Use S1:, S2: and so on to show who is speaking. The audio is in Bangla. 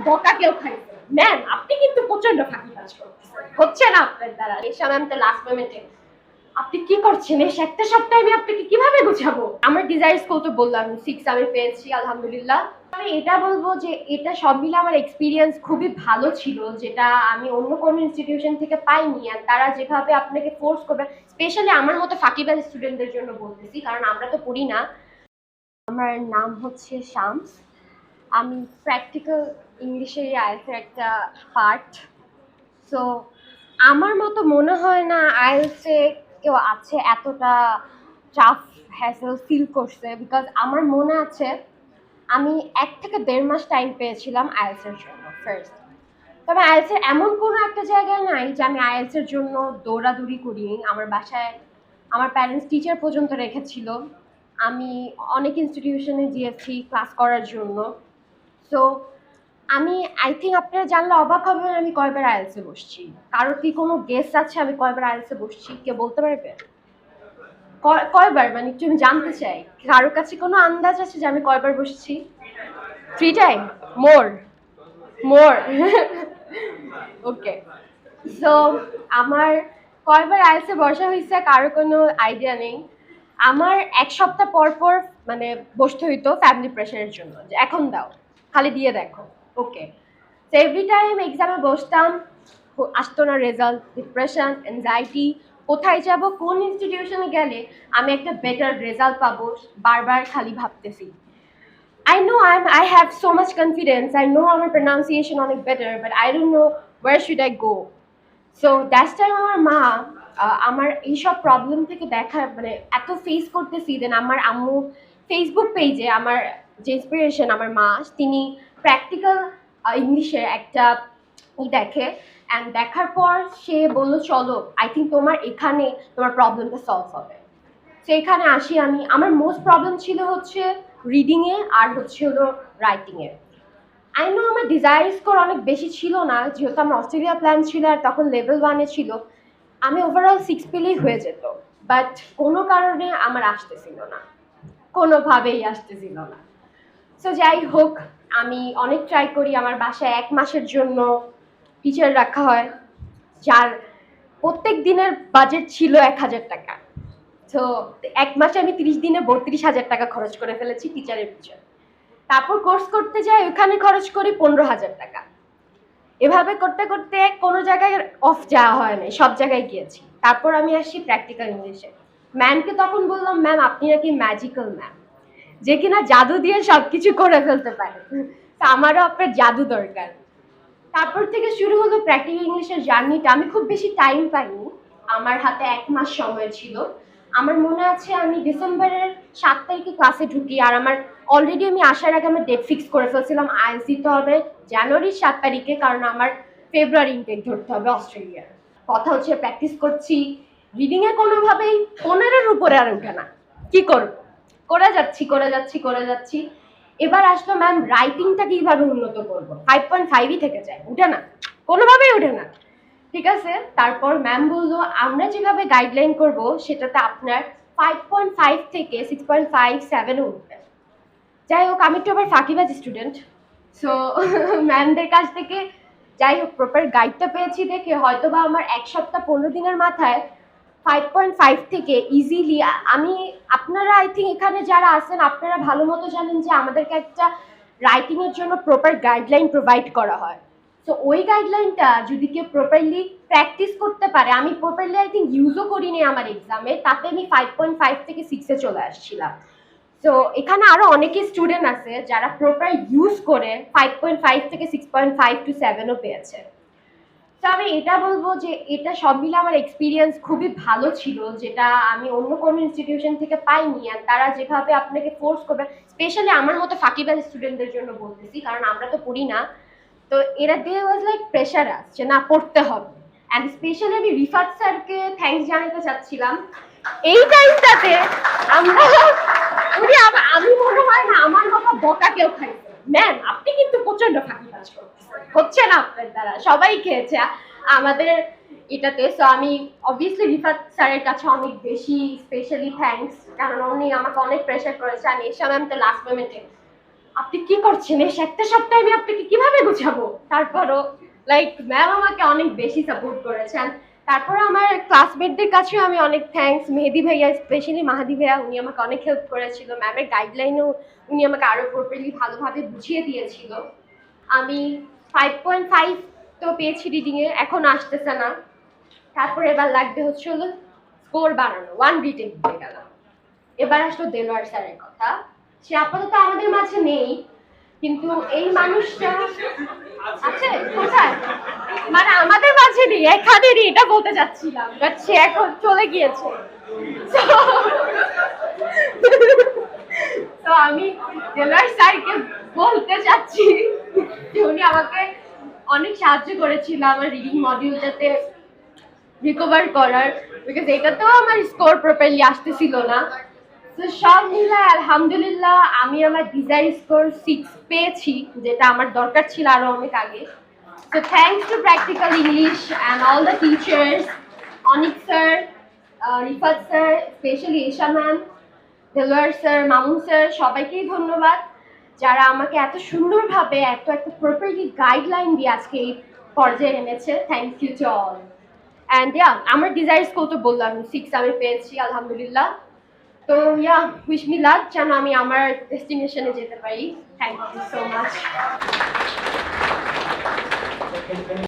S1: বকা কেউ খাইছে ম্যাম, আপনি কিন্তু প্রচন্ড ফাঁকিবাজ করতেছেন, হচ্ছে না আপনার দ্বারা। এসা ম্যাম তো লাস্ট মোমেন্টে আপনি কি করছেন, এই একটা সপ্তাহে আমি আপনাকে কিভাবে বুঝাবো। আমার ডিজাইন স্কুল তো বললাম 6 আমি পেয়েছি আলহামদুলিল্লাহ। আমি এটা বলবো যে এটা সব মিলে আমার এক্সপিরিয়েন্স খুবই ভালো ছিল, যেটা আমি অন্য কোনো ইনস্টিটিউশন থেকে পাইনি। আর তারা যেভাবে আপনাকে ফোর্স করবে, স্পেশালি আমার মতো ফাঁকিবাজ স্টুডেন্টদের জন্য বলতেছি, কারণ আমরা তো পড়ি না। আমার নাম হচ্ছে শামস। আমি প্র্যাকটিক্যাল ইংলিশের আইএলটিএস একটা পার্ট। সো আমার মতো মনে হয় না আইএলটিএসে কেউ আছে এতটা টাফ হ্যাসেল ফিল করছে, বিকজ আমার মনে আছে আমি 1 থেকে 1.5 মাস টাইম পেয়েছিলাম আইএলটিএসের জন্য ফার্স্ট। তবে আইএলটিএসের এমন কোনো একটা জায়গায় নাই যে আমি আইএলটিএসের জন্য দৌড়াদৌড়ি করি। আমার বাসায় আমার প্যারেন্টস টিচার পর্যন্ত রেখেছিল। আমি অনেক ইনস্টিটিউশনে গিয়েছি ক্লাস করার জন্য। সো আমি আই থিঙ্ক আপনারা জানলে অবাক হবেন আমি কয়বার আইএলটিএসে বসছি। কারোর কি কোনো গেস আছে আমি কয়বার আইএলটিএসে বসছি? কেউ বলতে পারবে? কয়বার মানে একটু আমি জানতে চাই। কারোর কাছে কোনো আন্দাজ আছে যে আমি কয়বার বসছি? 3 টাইম? মোর? মোর? ওকে। সো আমার কয়বার আইএলটিএসে বসা হয়েছে কারো কোনো আইডিয়া নেই। আমার 1 সপ্তাহ পর পর মানে বসতে হইতো ফ্যামিলি প্রেশারের জন্য, যে এখন দাও, খালি দিয়ে দেখো। ওকে। তো এভরি টাইম এক্সামে বসতাম, আসতো না রেজাল্ট, ডিপ্রেশন, অ্যাংজাইটি, কোথায় যাব, কোন ইনস্টিটিউশনে গেলে আমি একটা বেটার রেজাল্ট পাবো, বারবার খালি ভাবতেছি। I know I have so much confidence. I know আমার pronunciation অনেক better, but I don't know where should I go. So that's time আমার মা আমার এইসব প্রবলেম থেকে দেখা মানে এত ফেস করতেছি, দেন আমার আম্মু ফেসবুক পেজে আমার যে ইন্সপিরেশন আমার মা, তিনি প্র্যাকটিক্যাল ইংলিশের একটা দেখে, অ্যান্ড দেখার পর সে বললো চলো আই থিঙ্ক তোমার এখানে তোমার প্রবলেমটা সলভ হবে। তো এখানে আসি আমি। আমার মোস্ট প্রবলেম ছিল হচ্ছে রিডিংয়ে আর হচ্ছে হলো রাইটিংয়ে। আই নো আমার ডিজায়ার স্কোর অনেক বেশি ছিল না, যেহেতু আমার অস্ট্রেলিয়া প্ল্যান ছিল আর তখন লেভেল 1-এ ছিল। আমি ওভারঅল 6 পেলেই হয়ে যেত, বাট কোনো কারণে আমার আসতেছিল না, কোনোভাবেই আসতেছিল না। সো যাই হোক, আমি অনেক ট্রাই করি। আমার বাসায় 1 মাসের জন্য টিচার রাখা হয়, যার প্রত্যেক দিনের বাজেট ছিল 1,000 টাকা। তো 1 মাসে আমি 30 দিনে 32,000 টাকা খরচ করে ফেলেছি টিচারের পিছনে। তারপর কোর্স করতে যাই, ওখানে খরচ করি 15,000 টাকা। এভাবে করতে করতে কোনো জায়গায় অফ যাওয়া হয় নাই, সব জায়গায় গিয়েছি। তারপর আমি আসি প্র্যাকটিক্যাল ইংলিশে। ম্যামকে তখন বললাম ম্যাম আপনি নাকি ম্যাজিক্যাল ম্যাম, যে কিনা জাদু দিয়ে সবকিছু করে ফেলতে পারে, তো আমারও আপনার জাদু দরকার। তারপর থেকে শুরু হলো প্র্যাকটিক্যাল ইংলিশের জার্নিটা। আমি খুব বেশি টাইম পাইনি, আমার হাতে 1 মাস সময় ছিল। আমার মনে আছে আমি ডিসেম্বরের 7 তারিখে ক্লাসে ঢুকি, আর আমার অলরেডি আমি আসার আগে আমার ডেট ফিক্স করে ফেলছিলাম আইএলটিএস দিতে হবে জানুয়ারির 7 তারিখে, কারণ আমার ফেব্রুয়ারি ইনটেক ধরতে হবে অস্ট্রেলিয়ার। কথা হচ্ছে প্র্যাকটিস করছি, রিডিংয়ে কোনোভাবেই 15-এর উপরে আর ওঠে না। কি করব, করে যাচ্ছি। এবার আসলো ম্যাম রাইটিংটা কিভাবে উন্নত করব, 5.5ই থেকে যায়, উঠে না, কোনোভাবেই উঠে না। ঠিক আছে, তারপর ম্যাম বললো আমরা যেভাবে গাইডলাইন করব সেটাতে আপনার 5.5 থেকে 6.5-7 উঠবে। যাই হোক, আমি তো আবার ফাঁকিবাজ স্টুডেন্ট। সো ম্যামদের কাছ থেকে যাই হোক প্রপার গাইডটা পেয়েছি দেখে হয়তো বা আমার 1 সপ্তাহ 15 দিনের মাথায় 5.5 থেকে ইজিলি আমি, আপনারা আই থিঙ্ক এখানে যারা আছেন আপনারা ভালো মতো জানেন যে আমাদেরকে একটা রাইটিংয়ের জন্য প্রপার গাইডলাইন প্রোভাইড করা হয়। সো ওই গাইডলাইনটা যদি কেউ প্রপারলি প্র্যাকটিস করতে পারে, আমি প্রপারলি আই থিঙ্ক ইউজও করিনি আমার এক্সামে, তাতে আমি 5.5 থেকে 6-এ চলে আসছিলাম। তো এখানে আরো অনেকে স্টুডেন্ট আছে যারা প্রপার ইউজ করে 5.5 থেকে 6.5-7ও পেয়েছে। তো আমি এটা বলবো যে এটা সব মিলে আমার এক্সপিরিয়েন্স খুবই ভালো ছিল, যেটা আমি অন্য কোনো ইনস্টিটিউশন থেকে পাইনি। আর তারা যেভাবে আপনাকে ফোর্স করবে, স্পেশালি আমার মতো ফাঁকিবাজ স্টুডেন্টদের জন্য বলতেছি, কারণ আমরা তো পড়ি না। তো এরা দিয়ে ওয়াজ লাইক প্রেশার আসছে না পড়তে হবে। অ্যান্ড স্পেশালি আমি রিফাত স্যারকে থ্যাঙ্কস জানাতে চাচ্ছিলাম এই টাইমটাতে। আমরা আমি মনে হয় না আমার কথা বকা কেউ খাইছে ম্যাম, আপনি কিন্তু প্রচন্ড ফাঁকি কাজ করতেছেন, হচ্ছে না আপনার দ্বারা, সবাই খেয়েছে আমাদের এটাতে। সো আমি অবভিয়াসলি রিফাত স্যারের কাছে অনেক বেশি স্পেশালি থ্যাঙ্কস, কারণ উনি আমাকে অনেক প্রেশার করেছে। আমি এসে ম্যাম তো লাস্ট মোমেন্টে আপনি কি করছেন এই একটা সপ্তাহে আমি আপনাকে কিভাবে গুছাবো। তারপরও লাইক ম্যাম আমাকে অনেক বেশি সাপোর্ট করেছেন। তারপরে আমার ক্লাসমেটদের কাছেও আমি অনেক থ্যাঙ্কস, মেহেদি ভাইয়া স্পেশালি মাহাদি ভাইয়া, উনি আমাকে অনেক হেল্প করেছিল। ম্যামের গাইডলাইনেও উনি আমাকে আরো প্রপারলি ভালোভাবে বুঝিয়ে দিয়েছিল। আমি 5.5 তো পেয়েছি রিডিং এ, এখন আসতেছে না। তারপরে এবার লাগবে হচ্ছে হলো স্কোর বাড়ানো, 1 রিডিং হয়ে গেল। এবার আসলো দেলোয়ার স্যারের কথা। সে আপাতত আমাদের মাঝে নেই, কিন্তু এই মানুষটা আছে কোথায়, মানে আমাদের মাঝে নেই, এখানে নেই, এটা বলতে চাচ্ছিলাম, বাট সে এখন চলে গিয়েছে। তো আমি দেলোয়ার স্যারকে বলতে চাচ্ছি যে উনি আমাকে অনেক সাহায্য করেছিল আমার রিডিং মডিউলটাতে রিকভার করার, বিকজ এটাতেও আমার স্কোর প্রপারলি আসতেছিল না। তো সব মিলায় আলহামদুলিল্লাহ আমি আমার ডিজাইন স্কোর 6 পেয়েছি, যেটা আমার দরকার ছিল আরো অনেক আগে। So thanks to Practical English and all the teachers, Anik sir, Rifat sir, specially Esha ma'am, Delwar sir, Mamun sir, সবাইকেই ধন্যবাদ যারা আমাকে এত সুন্দরভাবে একটা প্রপারলি গাইডলাইন দিয়ে আজকে এই পর্যায়ে এনেছে। Thank you to all. And yeah, আমার ডিজাইন স্কোর তো বললাম 6 আমি পেয়েছি আলহামদুলিল্লাহ। তো ইয়া, উইশ মি লাক যেন আমি আমার ডেস্টিনেশনে যেতে পারি। Thank you so much.